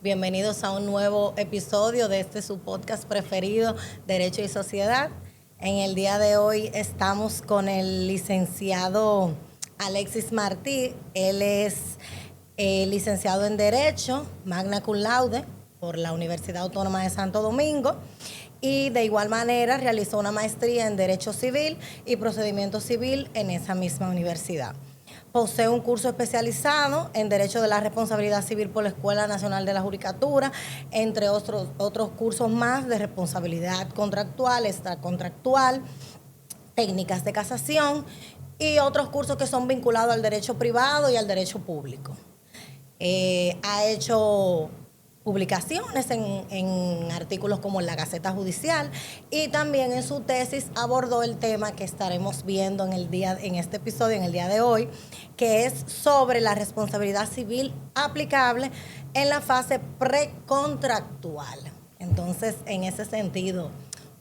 Bienvenidos a un nuevo episodio de este su podcast preferido, Derecho y Sociedad. En el día de hoy estamos con el licenciado Alexis Martí. Él es licenciado en Derecho, magna cum laude, por la Universidad Autónoma de Santo Domingo. Y de igual manera realizó una maestría en Derecho Civil y Procedimiento Civil en esa misma universidad. Posee un curso especializado en Derecho de la Responsabilidad Civil por la Escuela Nacional de la Judicatura, entre otros cursos más de responsabilidad contractual, extracontractual, técnicas de casación y otros cursos que son vinculados al derecho privado y al derecho público. Ha hecho publicaciones en artículos como en la Gaceta Judicial y también en su tesis abordó el tema que estaremos viendo en este episodio, en el día de hoy, que es sobre la responsabilidad civil aplicable en la fase precontractual. Entonces, en ese sentido,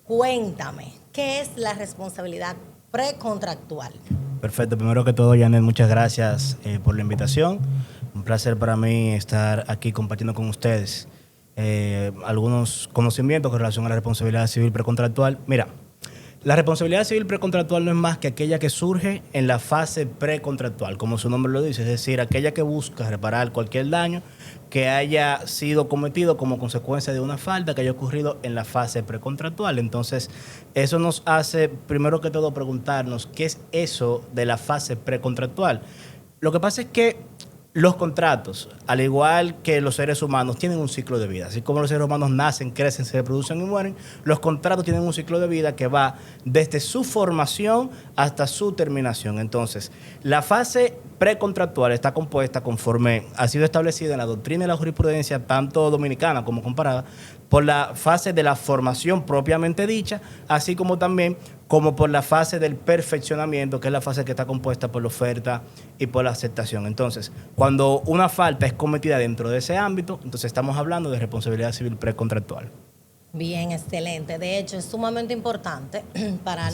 cuéntame, ¿qué es la responsabilidad precontractual? Perfecto. Primero que todo, Janet, muchas gracias por la invitación. Un placer para mí estar aquí compartiendo con ustedes algunos conocimientos con relación a la responsabilidad civil precontractual. Mira, la responsabilidad civil precontractual no es más que aquella que surge en la fase precontractual, como su nombre lo dice, es decir, aquella que busca reparar cualquier daño que haya sido cometido como consecuencia de una falta que haya ocurrido en la fase precontractual. Entonces, eso nos hace, primero que todo, preguntarnos qué es eso de la fase precontractual. Lo que pasa es que los contratos, al igual que los seres humanos, tienen un ciclo de vida. Así como los seres humanos nacen, crecen, se reproducen y mueren, los contratos tienen un ciclo de vida que va desde su formación hasta su terminación. Entonces, la fase precontractual está compuesta, conforme ha sido establecida en la doctrina y la jurisprudencia, tanto dominicana como comparada, por la fase de la formación propiamente dicha, así como también como por la fase del perfeccionamiento, que es la fase que está compuesta por la oferta y por la aceptación. Entonces, cuando una falta es cometida dentro de ese ámbito, entonces estamos hablando de responsabilidad civil precontractual. Bien, excelente. De hecho, es sumamente importante para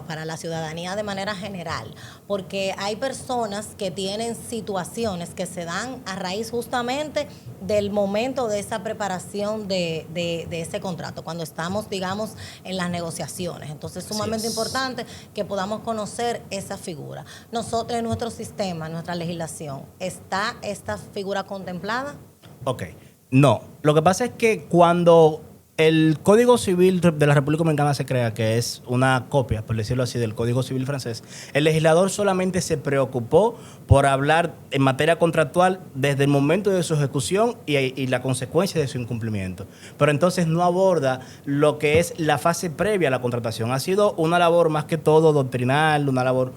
para la ciudadanía de manera general, porque hay personas que tienen situaciones que se dan a raíz justamente del momento de esa preparación de ese contrato, cuando estamos, digamos, en las negociaciones. Entonces, es sumamente importante que podamos conocer esa figura. Nosotros, en nuestro sistema, en nuestra legislación, ¿está esta figura contemplada? Ok. No, lo que pasa es que cuando el Código Civil de la República Dominicana se crea, que es una copia, por decirlo así, del Código Civil francés, el legislador solamente se preocupó por hablar en materia contractual desde el momento de su ejecución y la consecuencia de su incumplimiento. Pero entonces no aborda lo que es la fase previa a la contratación. Ha sido una labor más que todo doctrinal, una labor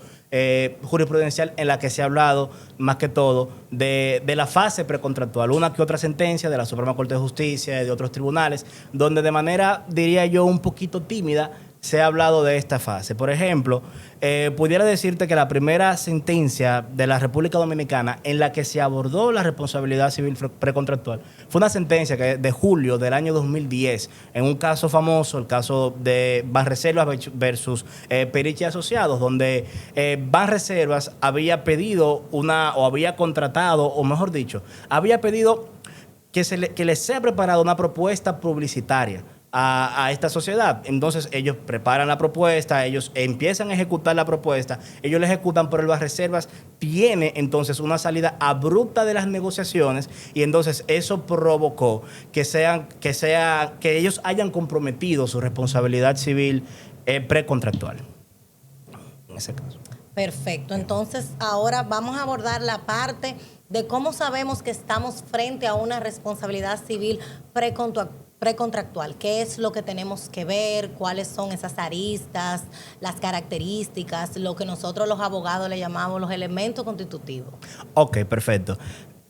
jurisprudencial en la que se ha hablado más que todo de la fase precontractual, una que otra sentencia de la Suprema Corte de Justicia y de otros tribunales, donde de manera, diría yo, un poquito tímida se ha hablado de esta fase. Por ejemplo, pudiera decirte que la primera sentencia de la República Dominicana en la que se abordó la responsabilidad civil precontractual fue una sentencia de julio del año 2010, en un caso famoso, el caso de Banreservas versus Periche Asociados, donde Banreservas había pedido o había contratado, o mejor dicho, había pedido que les sea preparada una propuesta publicitaria a esta sociedad. Entonces ellos preparan la propuesta, ellos empiezan a ejecutar la propuesta, ellos la ejecutan, pero el Banreservas tiene entonces una salida abrupta de las negociaciones y entonces eso provocó que ellos hayan comprometido su responsabilidad civil precontractual. En ese caso. Perfecto. Entonces, ahora vamos a abordar la parte de cómo sabemos que estamos frente a una responsabilidad civil precontractual. ¿Qué es lo que tenemos que ver? ¿Cuáles son esas aristas, las características, lo que nosotros los abogados le llamamos los elementos constitutivos? Ok, perfecto.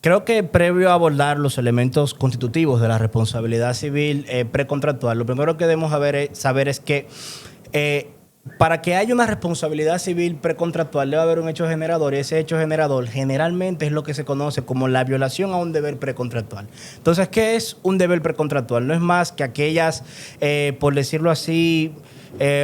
Creo que previo a abordar los elementos constitutivos de la responsabilidad civil precontractual, lo primero que debemos saber es que para que haya una responsabilidad civil precontractual debe haber un hecho generador, y ese hecho generador generalmente es lo que se conoce como la violación a un deber precontractual. Entonces, ¿qué es un deber precontractual? No es más que aquellas, por decirlo así,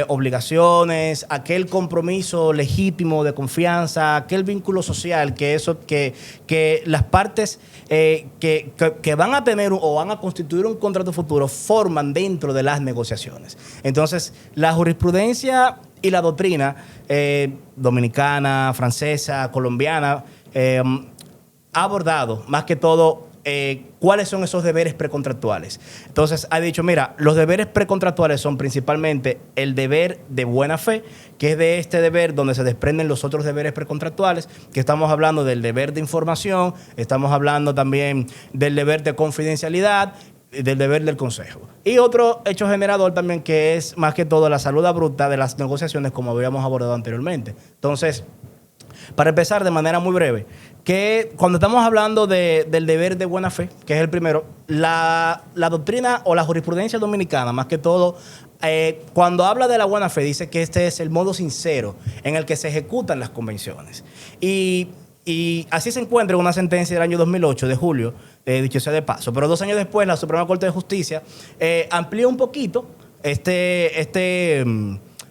obligaciones, aquel compromiso legítimo de confianza, aquel vínculo social que las partes que van a tener o van a constituir un contrato futuro forman dentro de las negociaciones. Entonces, la jurisprudencia y la doctrina dominicana, francesa, colombiana ha abordado más que todo cuáles son esos deberes precontractuales. Entonces ha dicho, mira, los deberes precontractuales son principalmente el deber de buena fe, que es de este deber donde se desprenden los otros deberes precontractuales, que estamos hablando del deber de información, estamos hablando también del deber de confidencialidad, del deber del consejo. Y otro hecho generador también, que es más que todo la salud abrupta de las negociaciones, como habíamos abordado anteriormente. Entonces, para empezar de manera muy breve, que cuando estamos hablando del deber de buena fe, que es el primero, la doctrina o la jurisprudencia dominicana, más que todo, cuando habla de la buena fe, dice que este es el modo sincero en el que se ejecutan las convenciones. Y así se encuentra en una sentencia del año 2008, de julio, dicho sea de paso. Pero 2 años después, la Suprema Corte de Justicia amplió un poquito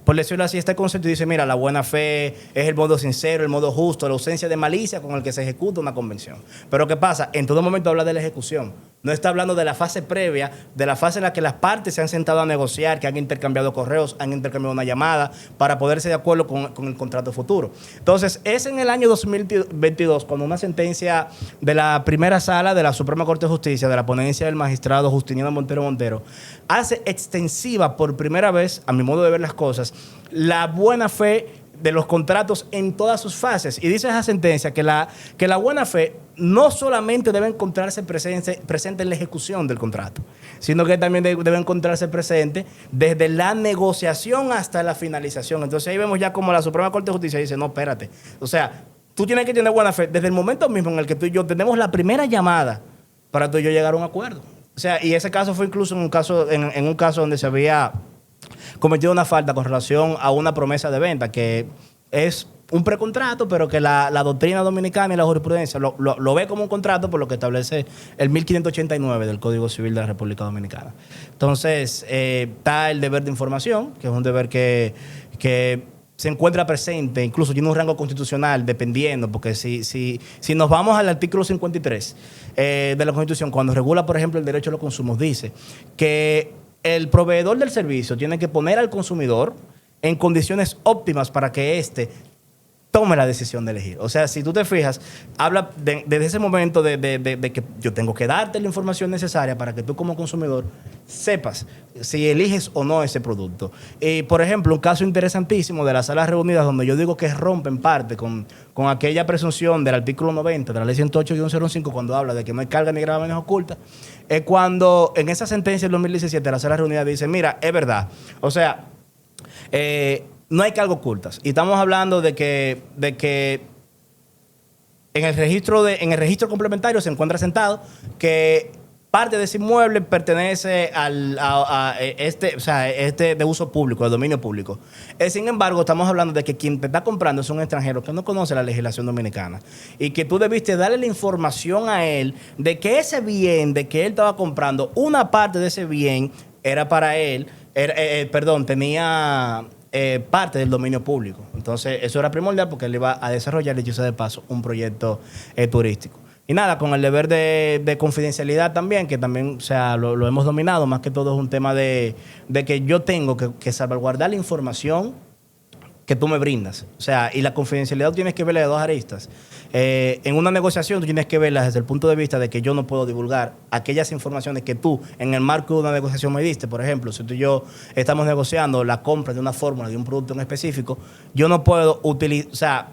por decirlo así, este concepto, y dice, mira, la buena fe es el modo sincero, el modo justo, la ausencia de malicia con el que se ejecuta una convención. Pero ¿qué pasa? En todo momento habla de la ejecución. No está hablando de la fase previa, de la fase en la que las partes se han sentado a negociar, que han intercambiado correos, han intercambiado una llamada para ponerse de acuerdo con el contrato futuro. Entonces, es en el año 2022 cuando una sentencia de la primera sala de la Suprema Corte de Justicia, de la ponencia del magistrado Justiniano Montero, hace extensiva por primera vez, a mi modo de ver las cosas, la buena fe de los contratos en todas sus fases. Y dice esa sentencia que la buena fe no solamente debe encontrarse presente en la ejecución del contrato, sino que también debe encontrarse presente desde la negociación hasta la finalización. Entonces ahí vemos ya como la Suprema Corte de Justicia dice, no, espérate. O sea, tú tienes que tener buena fe desde el momento mismo en el que tú y yo tenemos la primera llamada para tú y yo llegar a un acuerdo. O sea, y ese caso fue incluso en un caso donde se había cometido una falta con relación a una promesa de venta, que es un precontrato, pero que la doctrina dominicana y la jurisprudencia lo ve como un contrato por lo que establece el 1589 del Código Civil de la República Dominicana. Entonces, está el deber de información, que es un deber que se encuentra presente, incluso tiene un rango constitucional, dependiendo, porque si nos vamos al artículo 53 de la Constitución, cuando regula, por ejemplo, el derecho a los consumos, dice que el proveedor del servicio tiene que poner al consumidor en condiciones óptimas para que éste tome la decisión de elegir. O sea, si tú te fijas, habla desde ese momento de que yo tengo que darte la información necesaria para que tú como consumidor sepas si eliges o no ese producto. Y, por ejemplo, un caso interesantísimo de las salas reunidas donde yo digo que rompe en parte con aquella presunción del artículo 90 de la ley 108-105 cuando habla de que no hay carga ni gravámenes ocultas, es cuando en esa sentencia del 2017 la sala reunida dice, mira, es verdad. O sea, no hay cargas ocultas. Y estamos hablando de que en el registro complementario se encuentra sentado que parte de ese inmueble pertenece a este de uso público, de dominio público. Sin embargo, estamos hablando de que quien te está comprando es un extranjero que no conoce la legislación dominicana y que tú debiste darle la información a él de que ese bien de que él estaba comprando, una parte de ese bien era para él, tenía parte del dominio público. Entonces, eso era primordial porque él iba a desarrollar, dicho sea de paso, un proyecto turístico. Y nada, con el deber de confidencialidad también, que también, o sea, lo hemos dominado, más que todo es un tema de que yo tengo que salvaguardar la información que tú me brindas. O sea, y la confidencialidad tú tienes que verla de dos aristas. En una negociación tú tienes que verla desde el punto de vista de que yo no puedo divulgar aquellas informaciones que tú en el marco de una negociación me diste. Por ejemplo, si tú y yo estamos negociando la compra de una fórmula de un producto en específico, yo no puedo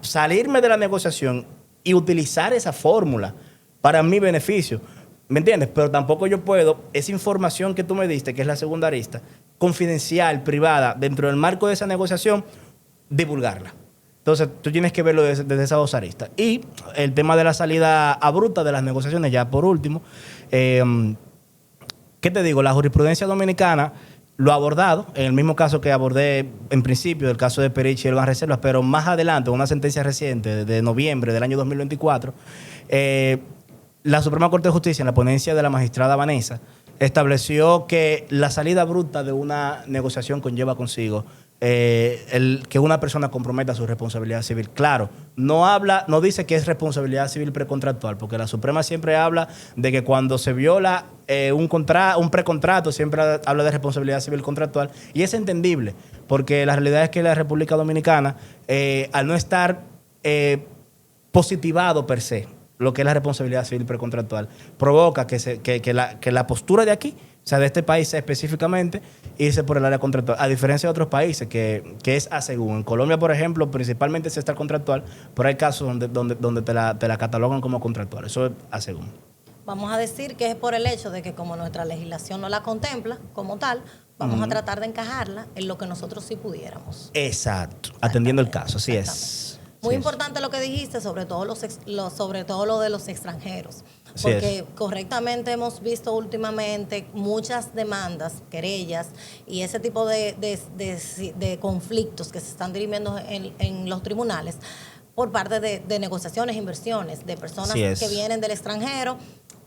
salirme de la negociación y utilizar esa fórmula para mi beneficio. ¿Me entiendes? Pero tampoco yo puedo, esa información que tú me diste, que es la segunda arista, confidencial, privada, dentro del marco de esa negociación, divulgarla. Entonces, tú tienes que verlo desde esas dos aristas. Y el tema de la salida abrupta de las negociaciones, ya por último, ¿qué te digo? La jurisprudencia dominicana lo ha abordado, en el mismo caso que abordé en principio, del caso de Perichi y el Banreservas, pero más adelante, una sentencia reciente de noviembre del año 2024, la Suprema Corte de Justicia, en la ponencia de la magistrada Vanessa, estableció que la salida bruta de una negociación conlleva consigo que una persona comprometa su responsabilidad civil. Claro, no dice que es responsabilidad civil precontractual, porque la Suprema siempre habla de que cuando se viola un precontrato, siempre habla de responsabilidad civil contractual, y es entendible, porque la realidad es que la República Dominicana, al no estar positivado per se, lo que es la responsabilidad civil precontractual, provoca que la postura de aquí, o sea, de este país específicamente, irse por el área contractual, a diferencia de otros países que es a según. En Colombia, por ejemplo, principalmente se está contractual, pero hay casos donde te la catalogan como contractual. Eso es a según. Vamos a decir que es por el hecho de que como nuestra legislación no la contempla como tal, vamos a tratar de encajarla en lo que nosotros sí pudiéramos. Exacto, atendiendo el caso, así es. Muy importante lo que dijiste, sobre todo sobre todo lo de los extranjeros. Porque correctamente hemos visto últimamente muchas demandas, querellas y ese tipo de conflictos que se están dirimiendo en los tribunales por parte de negociaciones, inversiones, de personas que vienen del extranjero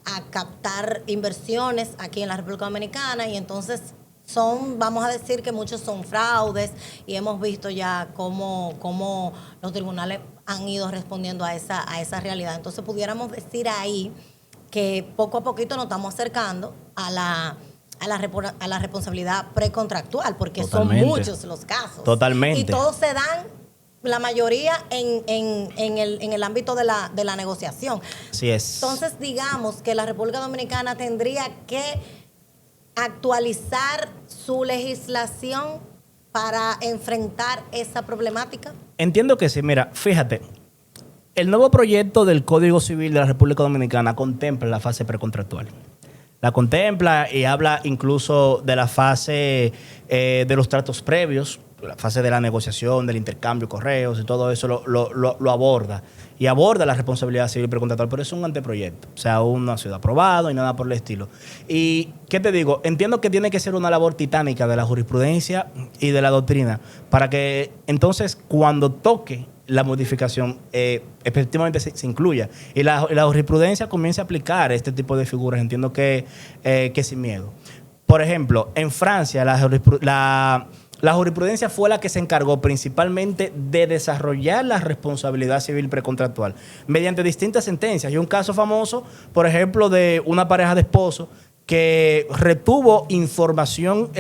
a captar inversiones aquí en la República Dominicana, y entonces vamos a decir que muchos son fraudes, y hemos visto ya cómo los tribunales han ido respondiendo a esa realidad. Entonces pudiéramos decir ahí que poco a poquito nos estamos acercando a la responsabilidad precontractual, porque son muchos los casos. Totalmente. Y todos se dan, la mayoría, en el ámbito de la negociación. Así es. Entonces, digamos que la República Dominicana tendría que actualizar su legislación para enfrentar esa problemática. Entiendo que sí. Mira, fíjate, el nuevo proyecto del Código Civil de la República Dominicana contempla la fase precontractual. La contempla y habla incluso de la fase de los tratos previos, la fase de la negociación, del intercambio de correos y todo eso lo aborda. Y aborda la responsabilidad civil precontractual, pero es un anteproyecto. O sea, aún no ha sido aprobado y nada por el estilo. Y, ¿qué te digo? Entiendo que tiene que ser una labor titánica de la jurisprudencia y de la doctrina para que entonces cuando toque la modificación efectivamente se incluya. Y la jurisprudencia comience a aplicar este tipo de figuras. Entiendo que sin miedo. Por ejemplo, en Francia la jurisprudencia fue la que se encargó principalmente de desarrollar la responsabilidad civil precontractual mediante distintas sentencias. Y un caso famoso, por ejemplo, de una pareja de esposos que retuvo información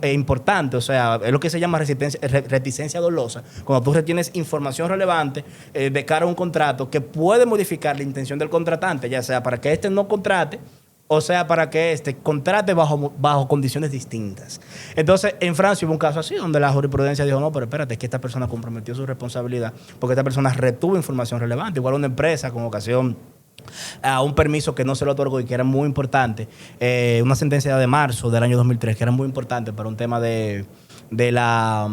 importante, o sea, es lo que se llama reticencia dolosa, cuando tú retienes información relevante de cara a un contrato que puede modificar la intención del contratante, ya sea para que éste no contrate, o sea, para que éste contrate bajo condiciones distintas. Entonces, en Francia hubo un caso así, donde la jurisprudencia dijo, no, pero espérate, es que esta persona comprometió su responsabilidad porque esta persona retuvo información relevante. Igual una empresa con ocasión a un permiso que no se lo otorgó y que era muy importante, una sentencia de marzo del año 2003 que era muy importante para un tema de la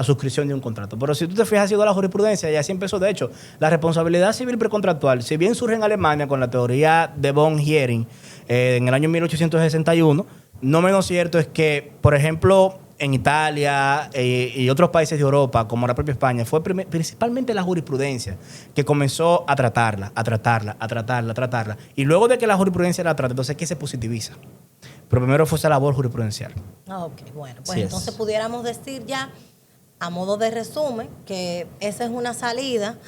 suscripción de un contrato. Pero si tú te fijas, ha sido la jurisprudencia y así empezó. De hecho, la responsabilidad civil precontractual, si bien surge en Alemania con la teoría de von Hiering en el año 1861, no menos cierto es que, por ejemplo, en Italia y otros países de Europa, como la propia España, fue principalmente la jurisprudencia que comenzó a tratarla. Y luego de que la jurisprudencia la trata, entonces, ¿qué se positiviza? Pero primero fue esa labor jurisprudencial. Ok, bueno, pues entonces pudiéramos decir ya, a modo de resumen, que esa es una salida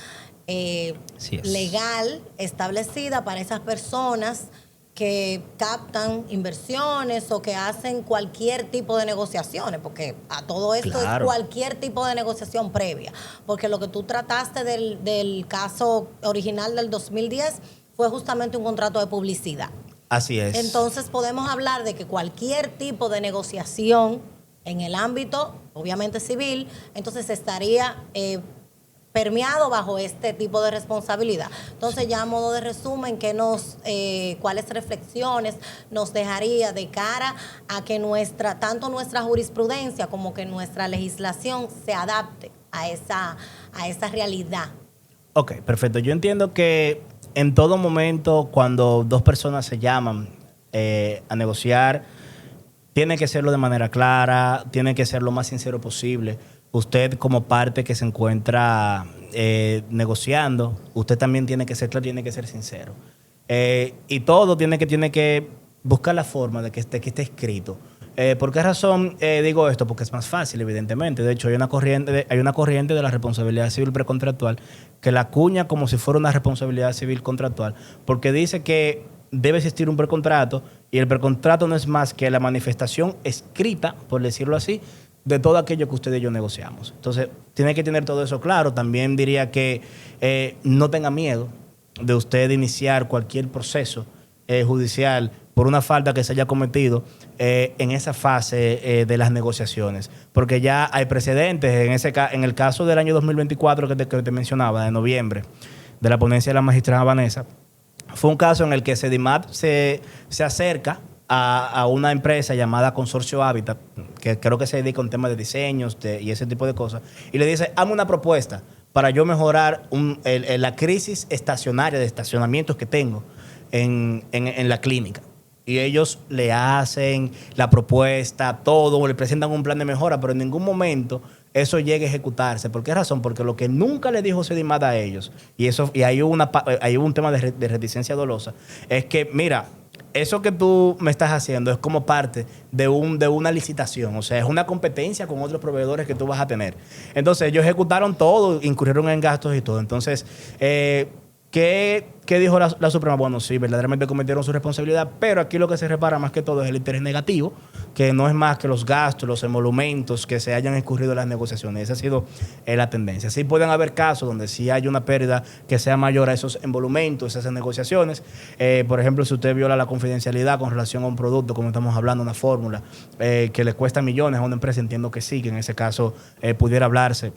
legal establecida para esas personas que captan inversiones o que hacen cualquier tipo de negociaciones, porque a todo esto es cualquier tipo de negociación previa, porque lo que tú trataste del caso original del 2010 fue justamente un contrato de publicidad. Así es. Entonces podemos hablar de que cualquier tipo de negociación en el ámbito, obviamente civil, entonces estaría permeado bajo este tipo de responsabilidad. Entonces, ya a modo de resumen, ¿cuáles reflexiones nos dejaría de cara a que tanto nuestra jurisprudencia como que nuestra legislación se adapte a esa realidad? Ok, perfecto. Yo entiendo que en todo momento, cuando dos personas se llaman a negociar, tiene que serlo de manera clara, tiene que ser lo más sincero posible. Usted, como parte que se encuentra negociando, usted también tiene que ser claro, tiene que ser sincero. Y todo tiene que buscar la forma de que esté escrito. ¿Por qué razón digo esto? Porque es más fácil, evidentemente. De hecho, hay una corriente de la responsabilidad civil precontractual que la acuña como si fuera una responsabilidad civil contractual, porque dice que debe existir un precontrato y el precontrato no es más que la manifestación escrita, por decirlo así, de todo aquello que usted y yo negociamos. Entonces, tiene que tener todo eso claro. También diría que no tenga miedo de usted iniciar cualquier proceso judicial por una falta que se haya cometido en esa fase de las negociaciones. Porque ya hay precedentes. En el caso del año 2024 que te mencionaba, de noviembre, de la ponencia de la magistrada Vanessa, fue un caso en el que Sedimat se acerca a una empresa llamada Consorcio Hábitat, que creo que se dedica a un tema de diseños y ese tipo de cosas, y le dice, hazme una propuesta para yo mejorar la crisis estacionaria de estacionamientos que tengo en la clínica. Y ellos le hacen la propuesta, todo, le presentan un plan de mejora, pero en ningún momento eso llega a ejecutarse. ¿Por qué razón? Porque lo que nunca le dijo Sedimat a ellos, y ahí hubo un tema de reticencia dolosa, es que, mira, eso que tú me estás haciendo es como parte de una licitación, o sea, es una competencia con otros proveedores que tú vas a tener. Entonces, ellos ejecutaron todo, incurrieron en gastos y todo. Entonces, ¿qué dijo la Suprema? Bueno, sí, verdaderamente cometieron su responsabilidad, pero aquí lo que se repara más que todo es el interés negativo, que no es más que los gastos, los emolumentos que se hayan incurrido en las negociaciones. Esa ha sido la tendencia. Sí pueden haber casos donde sí hay una pérdida que sea mayor a esos emolumentos, esas negociaciones. Por ejemplo, si usted viola la confidencialidad con relación a un producto, como estamos hablando, una fórmula, que le cuesta millones a una empresa, entiendo que sí, que en ese caso pudiera hablarse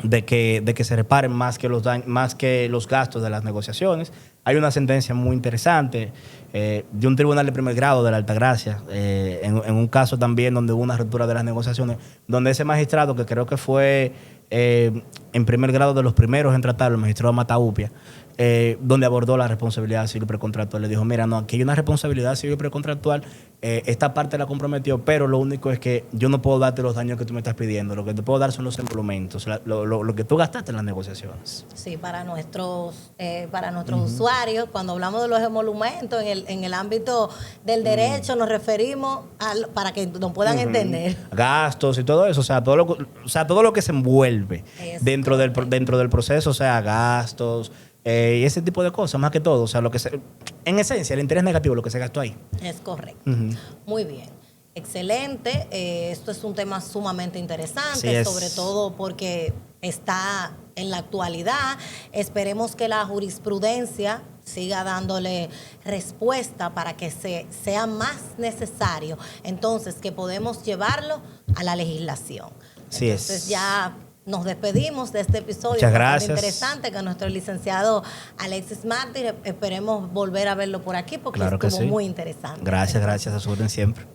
de que se reparen más que los gastos de las negociaciones. Hay una sentencia muy interesante de un tribunal de primer grado de la Altagracia, en un caso también donde hubo una ruptura de las negociaciones, donde ese magistrado, que creo que fue en primer grado de los primeros en tratarlo, el magistrado Mataupia, donde abordó la responsabilidad civil precontractual. Le dijo, mira, no, aquí hay una responsabilidad civil precontractual, esta parte la comprometió, pero lo único es que yo no puedo darte los daños que tú me estás pidiendo, lo que te puedo dar son los emolumentos, lo que tú gastaste en las negociaciones. Sí, para nuestros usuarios, cuando hablamos de los emolumentos en el ámbito del derecho, nos referimos para que nos puedan entender. Gastos y todo eso, o sea, todo lo que se envuelve dentro del proceso, o sea, gastos, y ese tipo de cosas, más que todo. O sea, en esencia, el interés negativo, lo que se gastó ahí. Es correcto. Muy bien. Excelente. Esto es un tema sumamente interesante, sobre todo porque está en la actualidad. Esperemos que la jurisprudencia siga dándole respuesta para que sea más necesario. Entonces, que podemos llevarlo a la legislación. Sí. Entonces, ya nos despedimos de este episodio. Muchas gracias. Interesante con nuestro licenciado Alexis Martí. Esperemos volver a verlo por aquí porque claro estuvo que sí. muy interesante. Gracias, a su orden siempre.